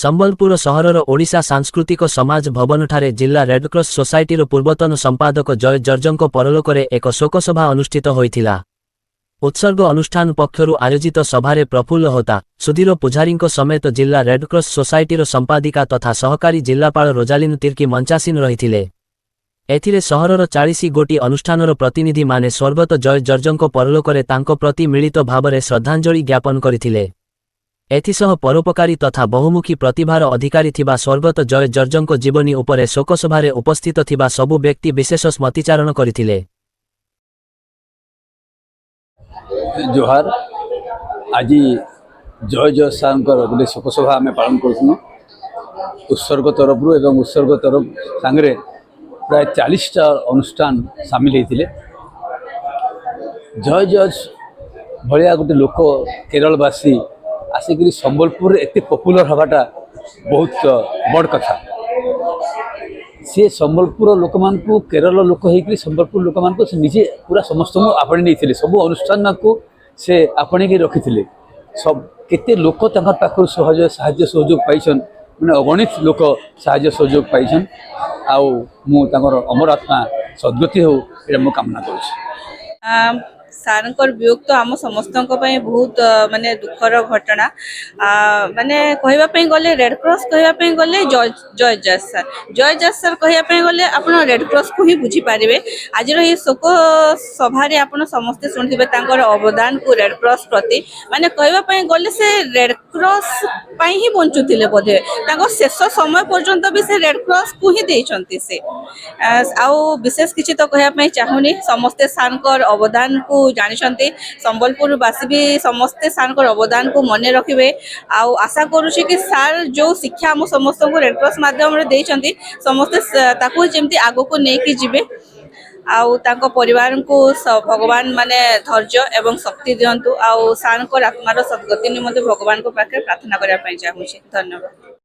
ସମ୍ବଲପୁର ସହରର ଓଡ଼ିଶା ସାଂସ୍କୃତିକ ସମାଜ ଭବନଠାରେ ଜିଲ୍ଲା ରେଡ୍କ୍ରସ୍ ସୋସାଇଟିର ପୂର୍ବତନ ସମ୍ପାଦକ ଜୟ ଜର୍ଜଙ୍କ ପରଲୋକରେ ଏକ ଶୋକସଭା ଅନୁଷ୍ଠିତ ହୋଇଥିଲା। ଉତ୍ସର୍ଗ ଅନୁଷ୍ଠାନ ପକ୍ଷରୁ ଆୟୋଜିତ ସଭାରେ ପ୍ରଫୁଲ୍ଲ ହୋତା, ସୁଧୀର ପୂଜାରୀଙ୍କ ସମେତ ଜିଲ୍ଲା ରେଡ୍କ୍ରସ୍ ସୋସାଇଟିର ସମ୍ପାଦିକା ତଥା ସହକାରୀ ଜିଲ୍ଲାପାଳ ରୋଜାଲିନ୍ ତିର୍କି ମଞ୍ଚାସୀନ ରହିଥିଲେ। ଏଥିରେ ସହରର 40 ଗୋଟି ଅନୁଷ୍ଠାନର ପ୍ରତିନିଧିମାନେ ସ୍ୱର୍ଗତ ଜୟ ଜର୍ଜଙ୍କ ପରଲୋକରେ ତାଙ୍କ ପ୍ରତି ମିଳିତ ଭାବରେ ଶ୍ରଦ୍ଧାଞ୍ଜଳି ଜ୍ଞାପନ କରିଥିଲେ। ଏଥିସହ ପରୋପକାରୀ ତଥା ବହୁମୁଖୀ ପ୍ରତିଭାର ଅଧିକାରୀ ଥିବା ସ୍ୱର୍ଗତ ଜୟ ଜର୍ଜଙ୍କ ଜୀବନୀ ଉପରେ ଶୋକସଭାରେ ଉପସ୍ଥିତ ଥିବା ସବୁ ବ୍ୟକ୍ତି ବିଶେଷ ସ୍ମତିଚାରଣ କରିଥିଲେ। जोहार आज जय जय सार गोटे शोकसभा आम पालन करूँ उत्सर्ग तरफ एवं उत्सर्ग तरफ सांगे प्राय 40टा अनुष्ठान सामिल होते। जय जय भाया गोटे लोक केरलवासी आसिक संबलपुर एत पपुलर हवाटा बहुत बड़ कथा। सी संबलपुर लोक मान केरल लोक होकर संबलपुर लोक मान निजे पूरा समस्त आपणी नहीं सब अनुष्ठान को से आपणी रखी सब केते लोक पाखु साहाय्य सहयोग पाइछन मैंने अगणित लोक साहाय्य सहयोग पाइछन। आउ मु अमर आत्मा सद्गति हो मु कामना करुछि। सारंकर वियोग तो आम समस्त बहुत माने दुखर घटना माने कहवाई गले रेडक्रॉस कहवाई गले जय जय सर कहवाई गले आप रेडक्रॉस को ही बुझीपारे। आज ये शोक सभा आप समस्ते शुणुवे अवदान को रेडक्रॉस प्रति माने कहवाई गले से रेडक्रॉस ही बंचुले बोधे शेष समय पर्यंत भी से रेडक्रॉस को ही देइछंती से आउ विशेष किसी तो कहवाई चाहूनी समस्ते सारंकर अवदान को जानी संबलपुर बासी भी समस्ते सार अवदान को मन रखिए। आशा करुच्ची कि सार जो शिक्षा आम समस्त को रेडक्रॉस माध्यम देते समस्ते ताकू जमती आग को लेकिन जीवे आउ परिवार को भगवान माने धैर्य एवं शक्ति दिंतु आउ सार आत्मार सद्गति निमंते भगवान को पाखे प्रार्थना करने चाहिए। धन्यवाद।